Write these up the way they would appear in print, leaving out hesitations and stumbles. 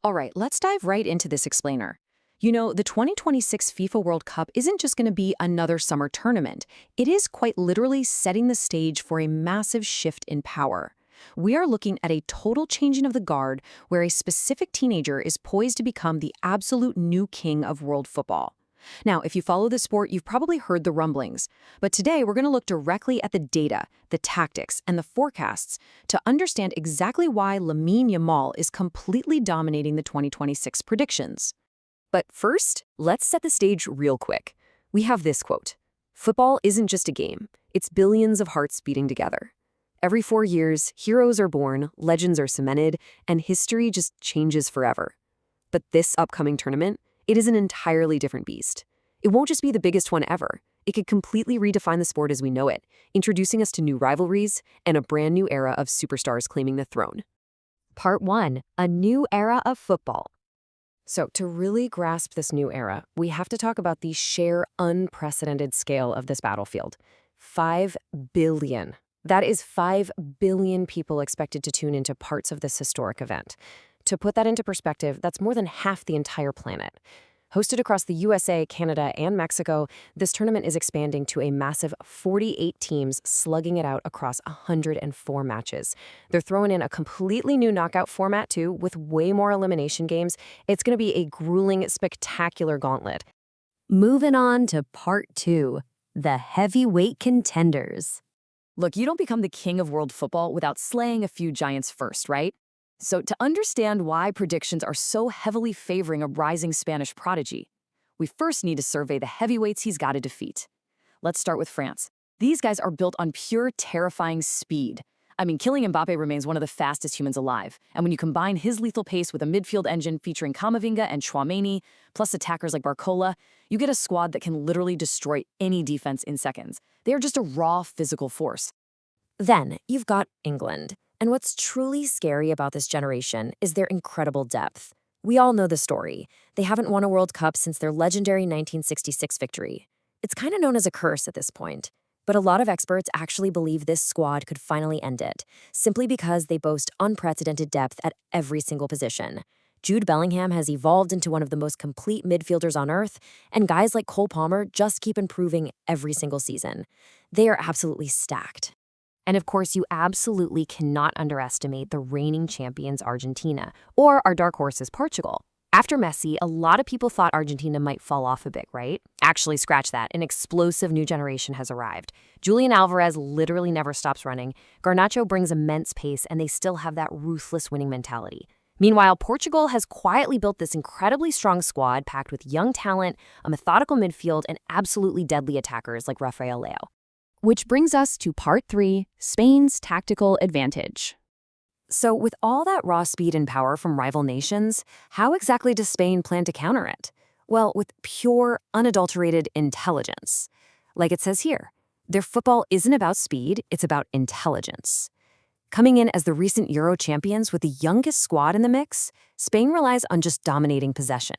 All right, let's dive right into this explainer. The 2026 FIFA World Cup isn't just going to be another summer tournament. It is quite literally setting the stage for a massive shift in power. We are looking at a total changing of the guard where a specific teenager is poised to become the absolute new king of world football. Now, if you follow the sport, you've probably heard the rumblings. But today, we're going to look directly at the data, the tactics, and the forecasts to understand exactly why Lamine Yamal is completely dominating the 2026 predictions. But first, let's set the stage real quick. We have this quote: "Football isn't just a game, it's billions of hearts beating together. Every 4 years, heroes are born, legends are cemented, and history just changes forever." But this upcoming tournament, it is an entirely different beast. It won't just be the biggest one ever. It could completely redefine the sport as we know it, introducing us to new rivalries and a brand new era of superstars claiming the throne. Part 1. A new era of football. So to really grasp this new era, we have to talk about the sheer unprecedented scale of this battlefield. 5 billion. That is 5 billion people expected to tune into parts of this historic event. To put that into perspective, that's more than half the entire planet. Hosted across the USA, Canada, and Mexico, this tournament is expanding to a massive 48 teams slugging it out across 104 matches. They're throwing in a completely new knockout format, too, with way more elimination games. It's going to be a grueling, spectacular gauntlet. Moving on to Part 2. The heavyweight contenders. Look, you don't become the king of world football without slaying a few giants first, right? So to understand why predictions are so heavily favoring a rising Spanish prodigy, we first need to survey the heavyweights he's got to defeat. Let's start with France. These guys are built on pure, terrifying speed. I mean, Kylian Mbappe remains one of the fastest humans alive, and when you combine his lethal pace with a midfield engine featuring Camavinga and Chouameni, plus attackers like Barcola, you get a squad that can literally destroy any defense in seconds. They are just a raw physical force. Then you've got England. And what's truly scary about this generation is their incredible depth. We all know the story. They haven't won a World Cup since their legendary 1966 victory. It's kind of known as a curse at this point. But a lot of experts actually believe this squad could finally end it, simply because they boast unprecedented depth at every single position. Jude Bellingham has evolved into one of the most complete midfielders on earth, and guys like Cole Palmer just keep improving every single season. They are absolutely stacked. And of course, you absolutely cannot underestimate the reigning champions Argentina, or our dark horses Portugal. After Messi, a lot of people thought Argentina might fall off a bit, right? Actually, scratch that. An explosive new generation has arrived. Julian Alvarez literally never stops running. Garnacho brings immense pace, and they still have that ruthless winning mentality. Meanwhile, Portugal has quietly built this incredibly strong squad packed with young talent, a methodical midfield, and absolutely deadly attackers like Rafael Leao. Which brings us to Part 3, Spain's tactical advantage. So with all that raw speed and power from rival nations, how exactly does Spain plan to counter it? Well, with pure, unadulterated intelligence. Like it says here, their football isn't about speed, it's about intelligence. Coming in as the recent Euro champions with the youngest squad in the mix, Spain relies on just dominating possession.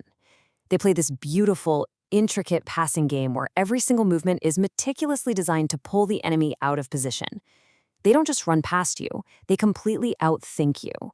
They play this beautiful, intricate passing game where every single movement is meticulously designed to pull the enemy out of position. They don't just run past you, they completely outthink you.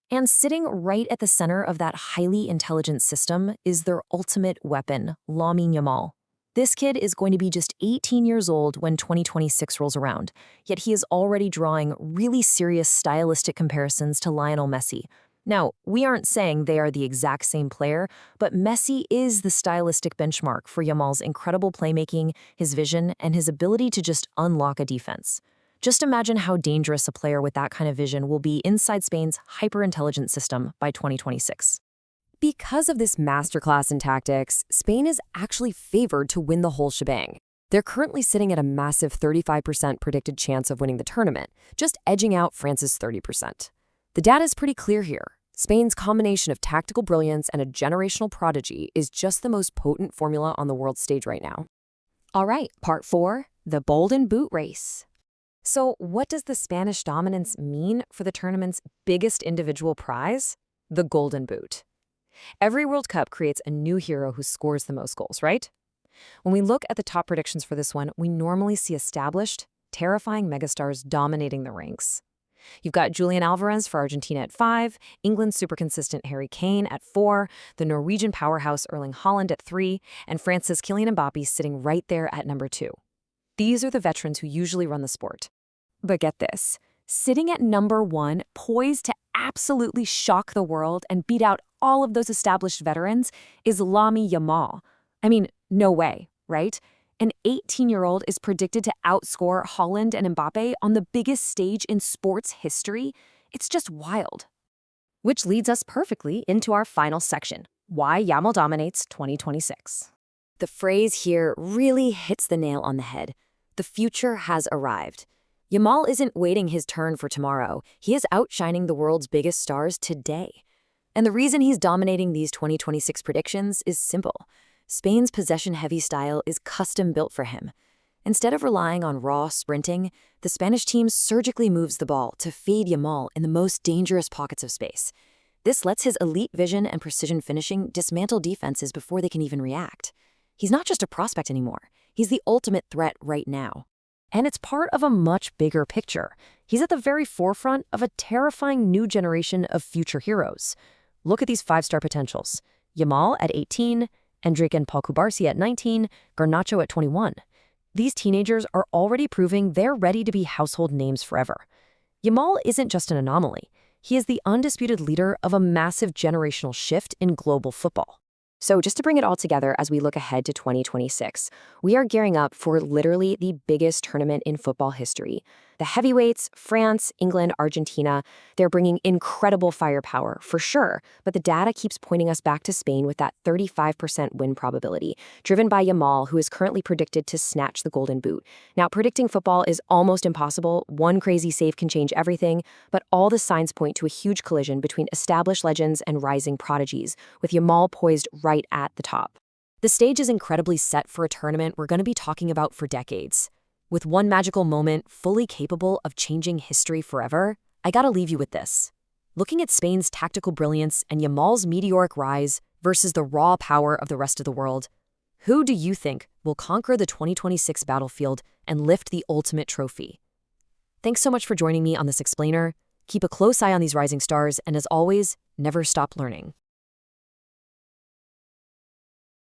And sitting right at the center of that highly intelligent system is their ultimate weapon, Lamine Yamal. This kid is going to be just 18 years old when 2026 rolls around, yet he is already drawing really serious stylistic comparisons to Lionel Messi. Now, we aren't saying they are the exact same player, but Messi is the stylistic benchmark for Yamal's incredible playmaking, his vision, and his ability to just unlock a defense. Just imagine how dangerous a player with that kind of vision will be inside Spain's hyper-intelligent system by 2026. Because of this masterclass in tactics, Spain is actually favored to win the whole shebang. They're currently sitting at a massive 35% predicted chance of winning the tournament, just edging out France's 30%. The data is pretty clear here. Spain's combination of tactical brilliance and a generational prodigy is just the most potent formula on the world stage right now. All right, Part 4, the Golden Boot Race. So what does the Spanish dominance mean for the tournament's biggest individual prize? The Golden Boot. Every World Cup creates a new hero who scores the most goals, right? When we look at the top predictions for this one, we normally see established, terrifying megastars dominating the ranks. You've got Julian Alvarez for Argentina at 5, England's super consistent Harry Kane at 4, the Norwegian powerhouse Erling Haaland at 3, and France's Kylian Mbappe sitting right there at number 2. These are the veterans who usually run the sport. But get this, sitting at number 1, poised to absolutely shock the world and beat out all of those established veterans, is Lamine Yamal. I mean, no way, right? An 18-year-old is predicted to outscore Haaland and Mbappe on the biggest stage in sports history. It's just wild. Which leads us perfectly into our final section, why Yamal dominates 2026. The phrase here really hits the nail on the head. The future has arrived. Yamal isn't waiting his turn for tomorrow. He is outshining the world's biggest stars today. And the reason he's dominating these 2026 predictions is simple. Spain's possession-heavy style is custom-built for him. Instead of relying on raw sprinting, the Spanish team surgically moves the ball to feed Yamal in the most dangerous pockets of space. This lets his elite vision and precision finishing dismantle defenses before they can even react. He's not just a prospect anymore. He's the ultimate threat right now. And it's part of a much bigger picture. He's at the very forefront of a terrifying new generation of future heroes. Look at these 5-star potentials. Yamal at 18, Endrick and Paul Kubarsi at 19, Garnacho at 21. These teenagers are already proving they're ready to be household names forever. Yamal isn't just an anomaly. He is the undisputed leader of a massive generational shift in global football. So just to bring it all together as we look ahead to 2026, we are gearing up for literally the biggest tournament in football history. The heavyweights, France, England, Argentina, they're bringing incredible firepower, for sure, but the data keeps pointing us back to Spain with that 35% win probability, driven by Yamal, who is currently predicted to snatch the Golden Boot. Now, predicting football is almost impossible. One crazy save can change everything, but all the signs point to a huge collision between established legends and rising prodigies, with Yamal poised right at the top. The stage is incredibly set for a tournament we're going to be talking about for decades. With one magical moment fully capable of changing history forever, I gotta leave you with this. Looking at Spain's tactical brilliance and Yamal's meteoric rise versus the raw power of the rest of the world, who do you think will conquer the 2026 battlefield and lift the ultimate trophy? Thanks so much for joining me on this explainer. Keep a close eye on these rising stars, and as always, never stop learning.